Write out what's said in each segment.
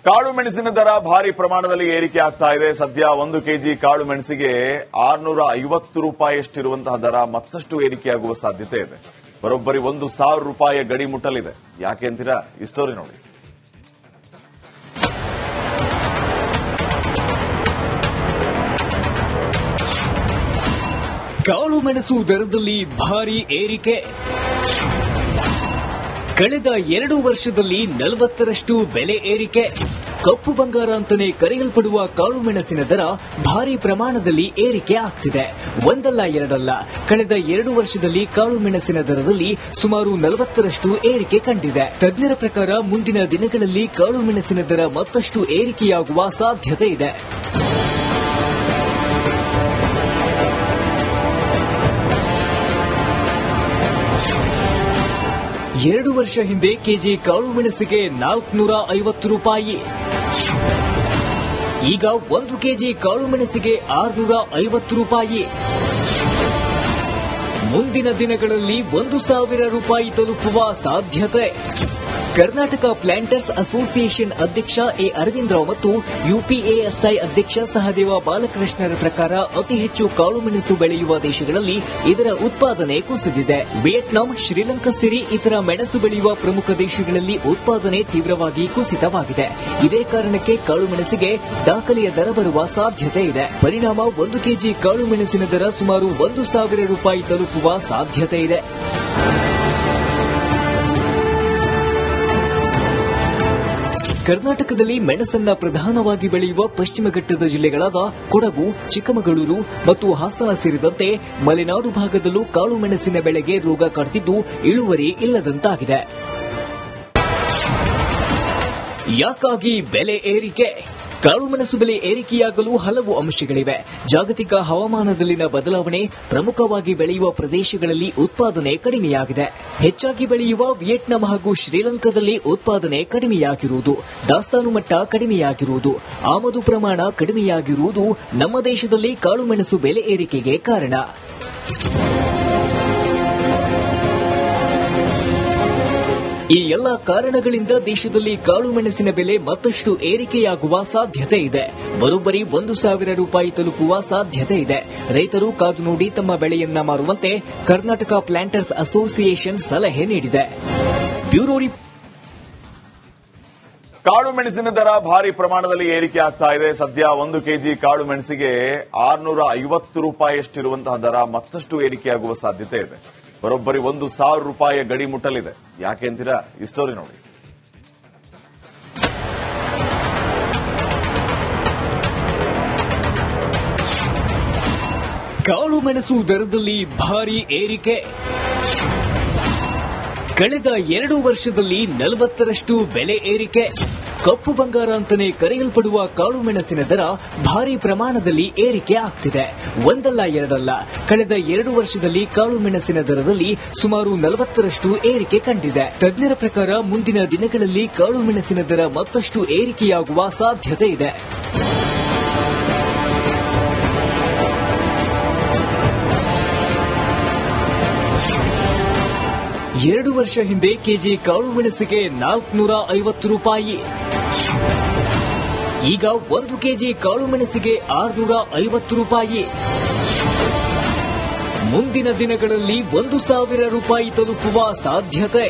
ಕಾಳು ಮೆಣಸಿನ ದರ ಭಾರಿ ಪ್ರಮಾಣದಲ್ಲಿ ಏರಿಕೆ ಆಗ್ತಾ ಇದೆ. ಸದ್ಯ 1 ಕೆಜಿ ಕಾಳು ಮೆಣಸಿಗೆ 650 ರೂಪಾಯಿಯಷ್ಟಿರುವಂತಹ ದರ ಮತ್ತಷ್ಟು ಏರಿಕೆಯಾಗುವ ಸಾಧ್ಯತೆ ಇದೆ. ಬರೋಬ್ಬರಿ 1,000 ರೂಪಾಯಿಯ ಗಡಿ ಮುಟ್ಟಲಿದೆ. ಯಾಕೆ ಅಂತೀರಾ? ಈ ಸ್ಟೋರಿ ನೋಡಿ. ಕಾಳು ಮೆಣಸು ದರದಲ್ಲಿ ಭಾರಿ ಏರಿಕೆ. ಕಳೆದ 2 ವರ್ಷದಲ್ಲಿ 40ರಷ್ಟು ಬೆಲೆ ಏರಿಕೆ. ಕಪ್ಪು ಬಂಗಾರ ಅಂತಾನೆ ಕರೆಯಲ್ಪಡುವ ಕಾಳು ಮೆಣಸಿನ ದರ ಭಾರಿ ಪ್ರಮಾಣದಲ್ಲಿ ಏರಿಕೆ ಆಗ್ತಿದೆ. ಒಂದಲ್ಲ ಎರಡಲ್ಲ, ಕಳೆದ 2 ವರ್ಷದಲ್ಲಿ ಕಾಳು ಮೆಣಸಿನ ದರದಲ್ಲಿ ಸುಮಾರು 40ರಷ್ಟು ಏರಿಕೆ ಕಂಡಿದೆ. ತಜ್ಞರ ಪ್ರಕಾರ ಮುಂದಿನ ದಿನಗಳಲ್ಲಿ ಕಾಳು ಮೆಣಸಿನ ದರ ಮತ್ತಷ್ಟು ಏರಿಕೆಯಾಗುವ ಸಾಧ್ಯತೆ ಇದೆ. ಎರಡು ವರ್ಷ ಹಿಂದೆ ಕೆಜಿ ಕಾಳು ಮೆಣಸಿಗೆ 450 ರೂಪಾಯಿ. ಈಗ 1 ಕೆಜಿ ಕಾಳು ಮೆಣಸಿಗೆ 650 ರೂಪಾಯಿ. ಮುಂದಿನ ದಿನಗಳಲ್ಲಿ 1,000 ರೂಪಾಯಿ ತಲುಪುವ ಸಾಧ್ಯತೆ. ಕರ್ನಾಟಕ ಪ್ಲಾಂಟರ್ಸ್ ಅಸೋಸಿಯೇಷನ್ ಅಧ್ಯಕ್ಷ ಎ ಅರವಿಂದರಾವ್ ಮತ್ತು ಯುಪಿಎಎಸ್ಐ ಅಧ್ಯಕ್ಷ ಸಹದೇವ ಬಾಲಕೃಷ್ಣರ ಪ್ರಕಾರ ಅತಿ ಹೆಚ್ಚು ಕಾಳು ಮೆಣಸು ಬೆಳೆಯುವ ದೇಶಗಳಲ್ಲಿ ಇದರ ಉತ್ಪಾದನೆ ಕುಸಿದಿದೆ. ವಿಯೆಟ್ನಾಂ, ಶ್ರೀಲಂಕಾ ಸೇರಿ ಇತರ ಮೆಣಸು ಬೆಳೆಯುವ ಪ್ರಮುಖ ದೇಶಗಳಲ್ಲಿ ಉತ್ಪಾದನೆ ತೀವ್ರವಾಗಿ ಕುಸಿತವಾಗಿದೆ. ಇದೇ ಕಾರಣಕ್ಕೆ ಕಾಳು ಮೆಣಸಿಗೆ ದಾಖಲೆಯ ದರ ಬರುವ ಸಾಧ್ಯತೆ ಇದೆ. ಪರಿಣಾಮ 1 ಕೆಜಿ ಕಾಳು ಮೆಣಸಿನ ದರ ಸುಮಾರು 1,000 ರೂಪಾಯಿ ತಲುಪುವ ಸಾಧ್ಯತೆ ಇದೆ. ಕರ್ನಾಟಕದಲ್ಲಿ ಮೆಣಸನ್ನ ಪ್ರಧಾನವಾಗಿ ಬೆಳೆಯುವ ಪಶ್ಚಿಮ ಘಟ್ಟದ ಜಿಲ್ಲೆಗಳಾದ ಕೊಡಗು, ಚಿಕ್ಕಮಗಳೂರು ಮತ್ತು ಹಾಸನ ಸೇರಿದಂತೆ ಮಲೆನಾಡು ಭಾಗದಲ್ಲೂ ಕಾಳು ಮೆಣಸಿನ ಬೆಳೆಗೆ ರೋಗ ಕಾಡ್ತಿದ್ದು ಇಳುವರಿ ಇಲ್ಲದಂತಾಗಿದೆ. ಯಾಕಾಗಿ ಬೆಲೆ ಏರಿಕೆ? ಕಾಳು ಮೆಣಸು ಬೆಲೆ ಏರಿಕೆಯಾಗಲು ಹಲವು ಅಂಶಗಳಿವೆ. ಜಾಗತಿಕ ಹವಾಮಾನದಲ್ಲಿನ ಬದಲಾವಣೆ, ಪ್ರಮುಖವಾಗಿ ಬೆಳೆಯುವ ಪ್ರದೇಶಗಳಲ್ಲಿ ಉತ್ಪಾದನೆ ಕಡಿಮೆಯಾಗಿದೆ. ಹೆಚ್ಚಾಗಿ ಬೆಳೆಯುವ ವಿಯೆಟ್ನಾಂ ಹಾಗೂ ಶ್ರೀಲಂಕಾದಲ್ಲಿ ಉತ್ಪಾದನೆ ಕಡಿಮೆಯಾಗಿರುವುದು, ದಾಸ್ತಾನು ಮಟ್ಟ ಕಡಿಮೆಯಾಗಿರುವುದು, ಆಮದು ಪ್ರಮಾಣ ಕಡಿಮೆಯಾಗಿರುವುದು ನಮ್ಮ ದೇಶದಲ್ಲಿ ಕಾಳು ಮೆಣಸು ಬೆಲೆ ಏರಿಕೆಗೆ ಕಾರಣ. ಈ ಎಲ್ಲ ಕಾರಣಗಳಿಂದ ದೇಶದಲ್ಲಿ ಕಾಳು ಮೆಣಸಿನ ಬೆಲೆ ಮತ್ತಷ್ಟು ಏರಿಕೆಯಾಗುವ ಸಾಧ್ಯತೆ ಇದೆ. ಬರೋಬ್ಬರಿ 1,000 ರೂಪಾಯಿ ತಲುಪುವ ಸಾಧ್ಯತೆ ಇದೆ. ರೈತರು ಕಾದು ನೋಡಿ ತಮ್ಮ ಬೆಳೆಯನ್ನ ಮಾರುವಂತೆ ಕರ್ನಾಟಕ ಪ್ಲಾಂಟರ್ಸ್ ಅಸೋಸಿಯೇಷನ್ ಸಲಹೆ ನೀಡಿದೆ. ಬ್ಯೂರೋ ಕಾಳು ಮೆಣಸಿನ ದರ ಭಾರಿ ಪ್ರಮಾಣದಲ್ಲಿ ಏರಿಕೆ ಆಗ್ತಾ ಇದೆ. ಸದ್ಯ 1 ಕೆಜಿ ಕಾಳು ಮೆಣಸಿಗೆ 650 ರೂಪಾಯಿಯಷ್ಟಿರುವಂತಹ ದರ ಮತ್ತಷ್ಟು ಏರಿಕೆಯಾಗುವ ಸಾಧ್ಯತೆ ಇದೆ. ಬರೋಬ್ಬರಿ 1,000 ರೂಪಾಯಿಯ ಗಡಿ ಮುಟ್ಟಲಿದೆ. ಯಾಕೆ ಅಂತೀರಾ? ಈ ಸ್ಟೋರಿ ನೋಡಿ. ಕಾಳು ಮೆಣಸು ದರದಲ್ಲಿ ಭಾರಿ ಏರಿಕೆ. ಕಳೆದ 2 ವರ್ಷದಲ್ಲಿ 40ರಷ್ಟು ಬೆಲೆ ಏರಿಕೆ. ಕಪ್ಪು ಬಂಗಾರ ಅಂತಾನೆ ಕರೆಯಲ್ಪಡುವ ಕಾಳು ಮೆಣಸಿನ ದರ ಭಾರಿ ಪ್ರಮಾಣದಲ್ಲಿ ಏರಿಕೆ ಆಗ್ತಿದೆ. ಒಂದಲ್ಲ ಎರಡಲ್ಲ, ಕಳೆದ 2 ವರ್ಷದಲ್ಲಿ ಕಾಳು ಮೆಣಸಿನ ದರದಲ್ಲಿ ಸುಮಾರು 40ರಷ್ಟು ಏರಿಕೆ ಕಂಡಿದೆ. ತಜ್ಞರ ಪ್ರಕಾರ ಮುಂದಿನ ದಿನಗಳಲ್ಲಿ ಕಾಳು ಮೆಣಸಿನ ದರ ಮತ್ತಷ್ಟು ಏರಿಕೆಯಾಗುವ ಸಾಧ್ಯತೆ ಇದೆ. ಎರಡು ವರ್ಷ ಹಿಂದೆ ಕೆಜಿ ಕಾಳು ಮೆಣಸಿಗೆ 450 ರೂಪಾಯಿ. ಈಗ 1 ಕೆಜಿ ಕಾಳು ಮೆಣಸಿಗೆ 650 ರೂಪಾಯಿ. ಮುಂದಿನ ದಿನಗಳಲ್ಲಿ 1,000 ರೂಪಾಯಿ ತಲುಪುವ ಸಾಧ್ಯತೆ.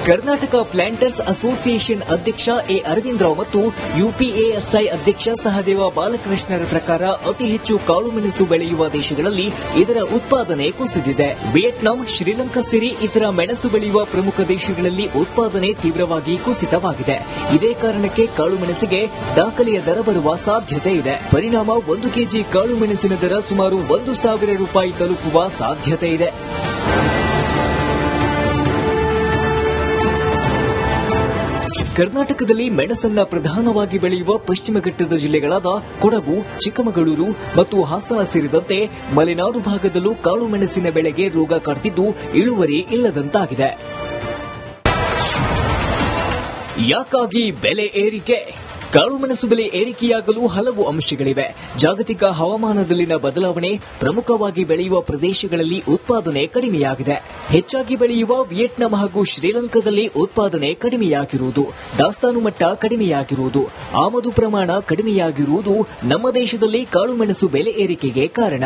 ಕರ್ನಾಟಕ ಪ್ಲಾಂಟರ್ಸ್ ಅಸೋಸಿಯೇಷನ್ ಅಧ್ಯಕ್ಷ ಎ ಅರವಿಂದರಾವ್ ಮತ್ತು ಯುಪಿಎಎಸ್ಐ ಅಧ್ಯಕ್ಷ ಸಹದೇವ ಬಾಲಕೃಷ್ಣರ ಪ್ರಕಾರ ಅತಿ ಹೆಚ್ಚು ಕಾಳು ಮೆಣಸು ಬೆಳೆಯುವ ದೇಶಗಳಲ್ಲಿ ಇದರ ಉತ್ಪಾದನೆ ಕುಸಿದಿದೆ. ವಿಯೆಟ್ನಾಂ, ಶ್ರೀಲಂಕಾ ಸೇರಿ ಇತರ ಮೆಣಸು ಬೆಳೆಯುವ ಪ್ರಮುಖ ದೇಶಗಳಲ್ಲಿ ಉತ್ಪಾದನೆ ತೀವ್ರವಾಗಿ ಕುಸಿತವಾಗಿದೆ. ಇದೇ ಕಾರಣಕ್ಕೆ ಕಾಳು ಮೆಣಸಿಗೆ ದಾಖಲೆಯ ದರ ಬರುವ ಸಾಧ್ಯತೆ ಇದೆ. ಪರಿಣಾಮ 1 ಕೆಜಿ ಕಾಳು ಮೆಣಸಿನ ದರ ಸುಮಾರು 1,000 ರೂಪಾಯಿ ತಲುಪುವ ಸಾಧ್ಯತೆ ಇದೆ. ಕರ್ನಾಟಕದಲ್ಲಿ ಮೆಣಸನ್ನ ಪ್ರಧಾನವಾಗಿ ಬೆಳೆಯುವ ಪಶ್ಚಿಮ ಘಟ್ಟದ ಜಿಲ್ಲೆಗಳಾದ ಕೊಡಗು, ಚಿಕ್ಕಮಗಳೂರು ಮತ್ತು ಹಾಸನ ಸೇರಿದಂತೆ ಮಲೆನಾಡು ಭಾಗದಲ್ಲೂ ಕಾಳು ಮೆಣಸಿನ ಬೆಳೆಗೆ ರೋಗ ಕಾಡ್ತಿದ್ದು ಇಳುವರಿ ಇಲ್ಲದಂತಾಗಿದೆ. ಯಾಕಾಗಿ ಬೆಲೆ ಏರಿಕೆ? ಕಾಳುಮೆಣಸು ಬೆಲೆ ಏರಿಕೆಯಾಗಲು ಹಲವು ಅಂಶಗಳಿವೆ. ಜಾಗತಿಕ ಹವಾಮಾನದಲ್ಲಿನ ಬದಲಾವಣೆ, ಪ್ರಮುಖವಾಗಿ ಬೆಳೆಯುವ ಪ್ರದೇಶಗಳಲ್ಲಿ ಉತ್ಪಾದನೆ ಕಡಿಮೆಯಾಗಿದೆ. ಹೆಚ್ಚಾಗಿ ಬೆಳೆಯುವ ವಿಯೆಟ್ನಾಂ ಹಾಗೂ ಶ್ರೀಲಂಕಾದಲ್ಲಿ ಉತ್ಪಾದನೆ ಕಡಿಮೆಯಾಗಿರುವುದು, ದಾಸ್ತಾನು ಮಟ್ಟ ಕಡಿಮೆಯಾಗಿರುವುದು, ಆಮದು ಪ್ರಮಾಣ ಕಡಿಮೆಯಾಗಿರುವುದು ನಮ್ಮ ದೇಶದಲ್ಲಿ ಕಾಳುಮೆಣಸು ಬೆಲೆ ಏರಿಕೆಗೆ ಕಾರಣ.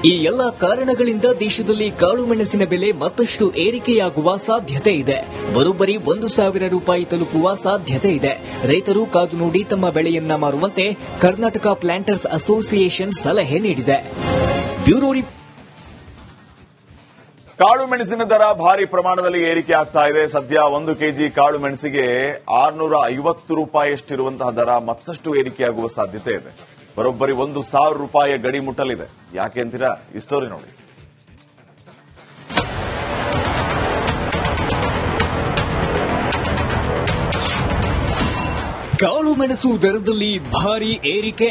ಈ ಎಲ್ಲ ಕಾರಣಗಳಿಂದ ದೇಶದಲ್ಲಿ ಕಾಳುಮೆಣಸಿನ ಬೆಲೆ ಮತ್ತಷ್ಟು ಏರಿಕೆಯಾಗುವ ಸಾಧ್ಯತೆ ಇದೆ. ಬರೋಬ್ಬರಿ 1,000 ರೂಪಾಯಿ ತಲುಪುವ ಸಾಧ್ಯತೆ ಇದೆ. ರೈತರು ಕಾದು ನೋಡಿ ತಮ್ಮ ಬೆಳೆಯನ್ನ ಮಾರುವಂತೆ ಕರ್ನಾಟಕ ಪ್ಲಾಂಟರ್ಸ್ ಅಸೋಸಿಯೇಷನ್ ಸಲಹೆ ನೀಡಿದೆ. ಬ್ಯೂರೋ ಕಾಳುಮೆಣಸಿನ ದರ ಭಾರಿ ಪ್ರಮಾಣದಲ್ಲಿ ಏರಿಕೆ ಆಗ್ತಾ ಇದೆ. ಸದ್ಯ 1 ಕೆಜಿ ಕಾಳುಮೆಣಸಿಗೆ 650 ರೂಪಾಯಿಯಷ್ಟಿರುವಂತಹ ದರ ಮತ್ತಷ್ಟು ಏರಿಕೆಯಾಗುವ ಸಾಧ್ಯತೆ ಇದೆ. ಬರೋಬ್ಬರಿ 1,000 ರೂಪಾಯಿಯ ಗಡಿ ಮುಟ್ಟಲಿದೆ. ಯಾಕೆ ಅಂತೀರಾ? ಈ ಸ್ಟೋರಿ ನೋಡಿ. ಕಾಳುಮೆಣಸು ದರದಲ್ಲಿ ಭಾರಿ ಏರಿಕೆ.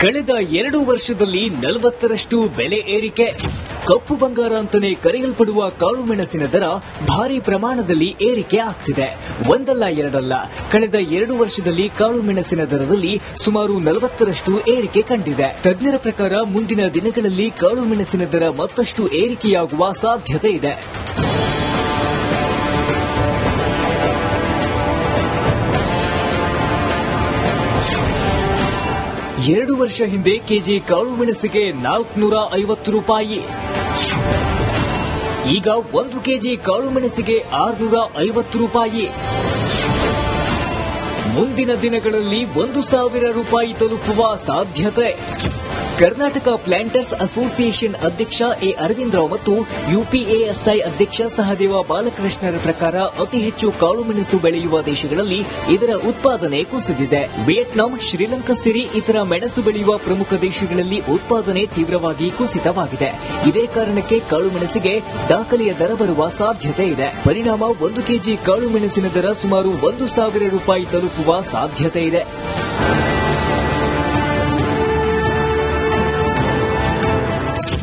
ಕಳೆದ 2 ವರ್ಷದಲ್ಲಿ 40ರಷ್ಟು ಬೆಲೆ ಏರಿಕೆ. ಕಪ್ಪು ಬಂಗಾರ ಅಂತಾನೆ ಕರೆಯಲ್ಪಡುವ ಕಾಳುಮೆಣಸಿನ ದರ ಭಾರಿ ಪ್ರಮಾಣದಲ್ಲಿ ಏರಿಕೆ ಆಗ್ತಿದೆ. ಒಂದಲ್ಲ ಎರಡಲ್ಲ, ಕಳೆದ 2 ವರ್ಷದಲ್ಲಿ ಕಾಳುಮೆಣಸಿನ ದರದಲ್ಲಿ ಸುಮಾರು 40ರಷ್ಟು ಏರಿಕೆ ಕಂಡಿದೆ. ತಜ್ಞರ ಪ್ರಕಾರ ಮುಂದಿನ ದಿನಗಳಲ್ಲಿ ಕಾಳುಮೆಣಸಿನ ದರ ಮತ್ತಷ್ಟು ಏರಿಕೆಯಾಗುವ ಸಾಧ್ಯತೆ ಇದೆ. ಎರಡು ವರ್ಷ ಹಿಂದೆ ಕೆಜಿ ಕಾಳುಮೆಣಸಿಗೆ 450 ರೂಪಾಯಿ. ಈಗ 1 ಕೆಜಿ ಕಾಳುಮೆಣಸಿಗೆ 650 ರೂಪಾಯಿ. ಮುಂದಿನ ದಿನಗಳಲ್ಲಿ 1,000 ರೂಪಾಯಿ ತಲುಪುವ ಸಾಧ್ಯತೆ. ಕರ್ನಾಟಕ ಪ್ಲಾಂಟರ್ಸ್ ಅಸೋಸಿಯೇಷನ್ ಅಧ್ಯಕ್ಷ ಎ ಅರವಿಂದರಾವ್ ಮತ್ತು ಯುಪಿಎಎಸ್ಐ ಅಧ್ಯಕ್ಷ ಸಹದೇವ ಬಾಲಕೃಷ್ಣರ ಪ್ರಕಾರ ಅತಿ ಹೆಚ್ಚು ಕಾಳುಮೆಣಸು ಬೆಳೆಯುವ ದೇಶಗಳಲ್ಲಿ ಇದರ ಉತ್ಪಾದನೆ ಕುಸಿದಿದೆ. ವಿಯೆಟ್ನಾಂ, ಶ್ರೀಲಂಕಾ ಸೇರಿ ಇತರ ಮೆಣಸು ಬೆಳೆಯುವ ಪ್ರಮುಖ ದೇಶಗಳಲ್ಲಿ ಉತ್ಪಾದನೆ ತೀವ್ರವಾಗಿ ಕುಸಿತವಾಗಿದೆ. ಇದೇ ಕಾರಣಕ್ಕೆ ಕಾಳುಮೆಣಸಿಗೆ ದಾಖಲೆಯ ದರ ಬರುವ ಸಾಧ್ಯತೆ ಇದೆ. ಪರಿಣಾಮ 1 ಕೆಜಿ ಕಾಳುಮೆಣಸಿನ ದರ ಸುಮಾರು 1,000 ರೂಪಾಯಿ ತಲುಪುವ ಸಾಧ್ಯತೆ ಇದೆ.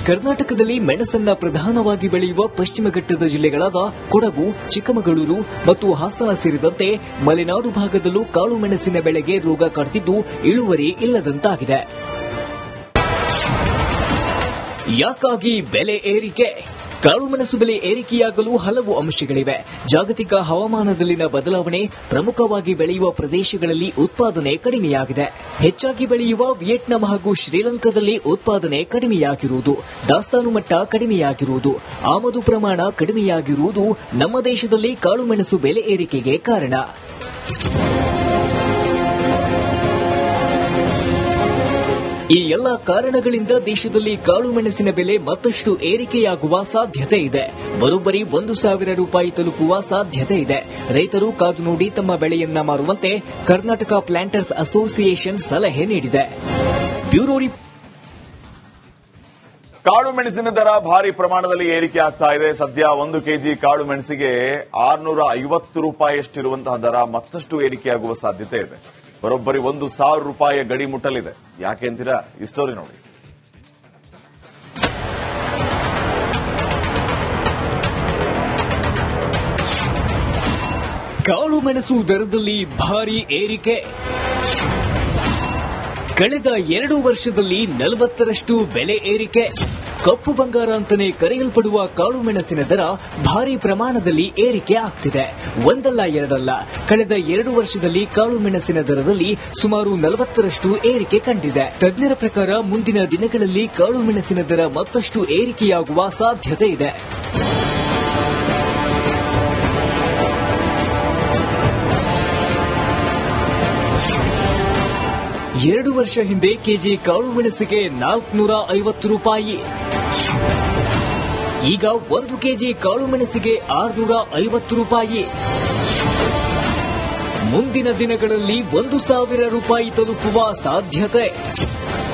ಕರ್ನಾಟಕದಲ್ಲಿ ಮೆಣಸನ್ನ ಪ್ರಧಾನವಾಗಿ ಬೆಳೆಯುವ ಪಶ್ಚಿಮ ಘಟ್ಟದ ಜಿಲ್ಲೆಗಳಾದ ಕೊಡಗು, ಚಿಕ್ಕಮಗಳೂರು ಮತ್ತು ಹಾಸನ ಸೇರಿದಂತೆ ಮಲೆನಾಡು ಭಾಗದಲ್ಲೂ ಕಾಳುಮೆಣಸಿನ ಬೆಳೆಗೆ ರೋಗ ಕಾಡ್ತಿದ್ದು ಇಳುವರಿ ಇಲ್ಲದಂತಾಗಿದೆ. ಯಾಕಾಗಿ ಬೆಲೆ ಏರಿಕೆ? ಕಾಳುಮೆಣಸು ಬೆಲೆ ಏರಿಕೆಯಾಗಲು ಹಲವು ಅಂಶಗಳಿವೆ. ಜಾಗತಿಕ ಹವಾಮಾನದಲ್ಲಿನ ಬದಲಾವಣೆ, ಪ್ರಮುಖವಾಗಿ ಬೆಳೆಯುವ ಪ್ರದೇಶಗಳಲ್ಲಿ ಉತ್ಪಾದನೆ ಕಡಿಮೆಯಾಗಿದೆ. ಹೆಚ್ಚಾಗಿ ಬೆಳೆಯುವ ವಿಯೆಟ್ನಾಂ ಹಾಗೂ ಶ್ರೀಲಂಕಾದಲ್ಲಿ ಉತ್ಪಾದನೆ ಕಡಿಮೆಯಾಗಿರುವುದು, ದಾಸ್ತಾನು ಮಟ್ಟ ಕಡಿಮೆಯಾಗಿರುವುದು, ಆಮದು ಪ್ರಮಾಣ ಕಡಿಮೆಯಾಗಿರುವುದು ನಮ್ಮ ದೇಶದಲ್ಲಿ ಕಾಳುಮೆಣಸು ಬೆಲೆ ಏರಿಕೆಗೆ ಕಾರಣ. ಈ ಎಲ್ಲ ಕಾರಣಗಳಿಂದ ದೇಶದಲ್ಲಿ ಕಾಳುಮೆಣಸಿನ ಬೆಲೆ ಮತ್ತಷ್ಟು ಏರಿಕೆಯಾಗುವ ಸಾಧ್ಯತೆ ಇದೆ. ಬರೋಬ್ಬರಿ 1,000 ರೂಪಾಯಿ ತಲುಪುವ ಸಾಧ್ಯತೆ ಇದೆ. ರೈತರು ಕಾದು ನೋಡಿ ತಮ್ಮ ಬೆಳೆಯನ್ನ ಮಾರುವಂತೆ ಕರ್ನಾಟಕ ಪ್ಲಾಂಟರ್ಸ್ ಅಸೋಸಿಯೇಷನ್ ಸಲಹೆ ನೀಡಿದೆ. ಬ್ಯೂರೋ ಕಾಳುಮೆಣಸಿನ ದರ ಭಾರಿ ಪ್ರಮಾಣದಲ್ಲಿ ಏರಿಕೆ ಆಗ್ತಾ ಇದೆ. ಸದ್ಯ 1 ಕೆಜಿ ಕಾಳುಮೆಣಸಿಗೆ 650 ರೂಪಾಯಿಯಷ್ಟಿರುವಂತಹ ದರ ಮತ್ತಷ್ಟು ಏರಿಕೆಯಾಗುವ ಸಾಧ್ಯತೆ ಇದೆ. ಬರೋಬ್ಬರಿ 1,000 ರೂಪಾಯಿಯ ಗಡಿ ಮುಟ್ಟಲಿದೆ. ಯಾಕೆ ಅಂತೀರಾ? ಈ ಸ್ಟೋರಿ ನೋಡಿ. ಕಾಳುಮೆಣಸು ದರದಲ್ಲಿ ಭಾರಿ ಏರಿಕೆ. ಕಳೆದ 2 ವರ್ಷದಲ್ಲಿ 40ರಷ್ಟು ಬೆಲೆ ಏರಿಕೆ. ಕಪ್ಪು ಬಂಗಾರ ಅಂತಾನೆ ಕರೆಯಲ್ಪಡುವ ಕಾಳುಮೆಣಸಿನ ದರ ಭಾರಿ ಪ್ರಮಾಣದಲ್ಲಿ ಏರಿಕೆ ಆಗ್ತಿದೆ. ಒಂದಲ್ಲ ಎರಡಲ್ಲ, ಕಳೆದ 2 ವರ್ಷದಲ್ಲಿ ಕಾಳುಮೆಣಸಿನ ದರದಲ್ಲಿ ಸುಮಾರು 40ರಷ್ಟು ಏರಿಕೆ ಕಂಡಿದೆ. ತಜ್ಞರ ಪ್ರಕಾರ ಮುಂದಿನ ದಿನಗಳಲ್ಲಿ ಕಾಳುಮೆಣಸಿನ ದರ ಮತ್ತಷ್ಟು ಏರಿಕೆಯಾಗುವ ಸಾಧ್ಯತೆ ಇದೆ. ಎರಡು ವರ್ಷ ಹಿಂದೆ ಕೆಜಿ ಕಾಳುಮೆಣಸಿಗೆ 450 ರೂಪಾಯಿ. ಈಗ 1 ಕೆಜಿ ಕಾಳುಮೆಣಸಿಗೆ 650 ರೂಪಾಯಿ. ಮುಂದಿನ ದಿನಗಳಲ್ಲಿ 1,000 ರೂಪಾಯಿ ತಲುಪುವ ಸಾಧ್ಯತೆ.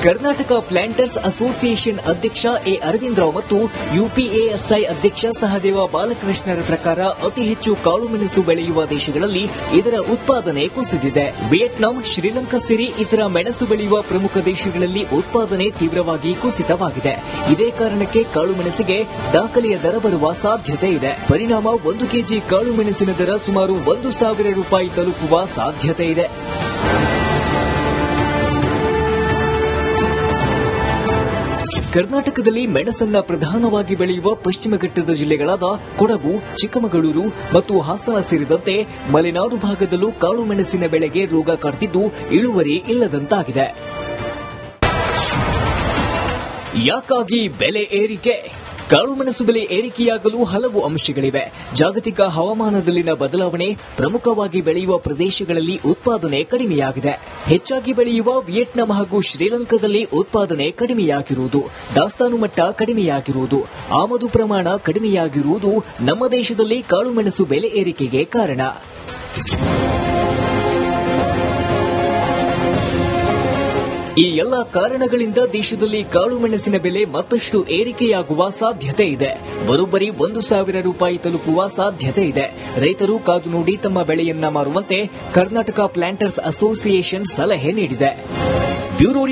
ಕರ್ನಾಟಕ ಪ್ಲಾಂಟರ್ಸ್ ಅಸೋಸಿಯೇಷನ್ ಅಧ್ಯಕ್ಷ ಎ ಅರವಿಂದ್ ರಾವ್ ಮತ್ತು ಯುಪಿಎಎಸ್ಐ ಅಧ್ಯಕ್ಷ ಸಹದೇವ ಬಾಲಕೃಷ್ಣರ ಪ್ರಕಾರ ಅತಿ ಹೆಚ್ಚು ಕಾಳುಮೆಣಸು ಬೆಳೆಯುವ ದೇಶಗಳಲ್ಲಿ ಇದರ ಉತ್ಪಾದನೆ ಕುಸಿದಿದೆ. ವಿಯೆಟ್ನಾಂ, ಶ್ರೀಲಂಕಾ ಸೇರಿ ಇತರ ಮೆಣಸು ಬೆಳೆಯುವ ಪ್ರಮುಖ ದೇಶಗಳಲ್ಲಿ ಉತ್ಪಾದನೆ ತೀವ್ರವಾಗಿ ಕುಸಿತವಾಗಿದೆ. ಇದೇ ಕಾರಣಕ್ಕೆ ಕಾಳುಮೆಣಸಿಗೆ ದಾಖಲೆಯ ದರ ಬರುವ ಸಾಧ್ಯತೆ ಇದೆ. ಪರಿಣಾಮ 1 ಕೆಜಿ ಕಾಳುಮೆಣಸಿನ ದರ ಸುಮಾರು 1,000 ರೂಪಾಯಿ ತಲುಪುವ ಸಾಧ್ಯತೆ ಇದೆ. ಕರ್ನಾಟಕದಲ್ಲಿ ಮೆಣಸನ್ನ ಪ್ರಧಾನವಾಗಿ ಬೆಳೆಯುವ ಪಶ್ಚಿಮ ಘಟ್ಟದ ಜಿಲ್ಲೆಗಳಾದ ಕೊಡಗು, ಚಿಕ್ಕಮಗಳೂರು ಮತ್ತು ಹಾಸನ ಸೇರಿದಂತೆ ಮಲೆನಾಡು ಭಾಗದಲ್ಲೂ ಕಾಳುಮೆಣಸಿನ ಬೆಳೆಗೆ ರೋಗ ಕಾಡ್ತಿದ್ದು ಇಳುವರಿ ಇಲ್ಲದಂತಾಗಿದೆ. ಯಾಕಾಗಿ ಬೆಲೆ ಏರಿಕೆ? ಕಾಳುಮೆಣಸು ಬೆಲೆ ಏರಿಕೆಯಾಗಲು ಹಲವು ಅಂಶಗಳಿವೆ. ಜಾಗತಿಕ ಹವಾಮಾನದಲ್ಲಿನ ಬದಲಾವಣೆ, ಪ್ರಮುಖವಾಗಿ ಬೆಳೆಯುವ ಪ್ರದೇಶಗಳಲ್ಲಿ ಉತ್ಪಾದನೆ ಕಡಿಮೆಯಾಗಿದೆ. ಹೆಚ್ಚಾಗಿ ಬೆಳೆಯುವ ವಿಯೆಟ್ನಾಂ ಹಾಗೂ ಶ್ರೀಲಂಕಾದಲ್ಲಿ ಉತ್ಪಾದನೆ ಕಡಿಮೆಯಾಗಿರುವುದು, ದಾಸ್ತಾನು ಮಟ್ಟ ಕಡಿಮೆಯಾಗಿರುವುದು, ಆಮದು ಪ್ರಮಾಣ ಕಡಿಮೆಯಾಗಿರುವುದು ನಮ್ಮ ದೇಶದಲ್ಲಿ ಕಾಳುಮೆಣಸು ಬೆಲೆ ಏರಿಕೆಗೆ ಕಾರಣ. ಈ ಎಲ್ಲ ಕಾರಣಗಳಿಂದ ದೇಶದಲ್ಲಿ ಕಾಳುಮೆಣಸಿನ ಬೆಲೆ ಮತ್ತಷ್ಟು ಏರಿಕೆಯಾಗುವ ಸಾಧ್ಯತೆ ಇದೆ. ಬರೋಬ್ಬರಿ 1,000 ರೂಪಾಯಿ ತಲುಪುವ ಸಾಧ್ಯತೆ ಇದೆ. ರೈತರು ಕಾದು ನೋಡಿ ತಮ್ಮ ಬೆಳೆಯನ್ನ ಮಾರುವಂತೆ ಕರ್ನಾಟಕ ಪ್ಲಾಂಟರ್ಸ್ ಅಸೋಸಿಯೇಷನ್ ಸಲಹೆ ನೀಡಿದೆ. ಬ್ಯೂರೋ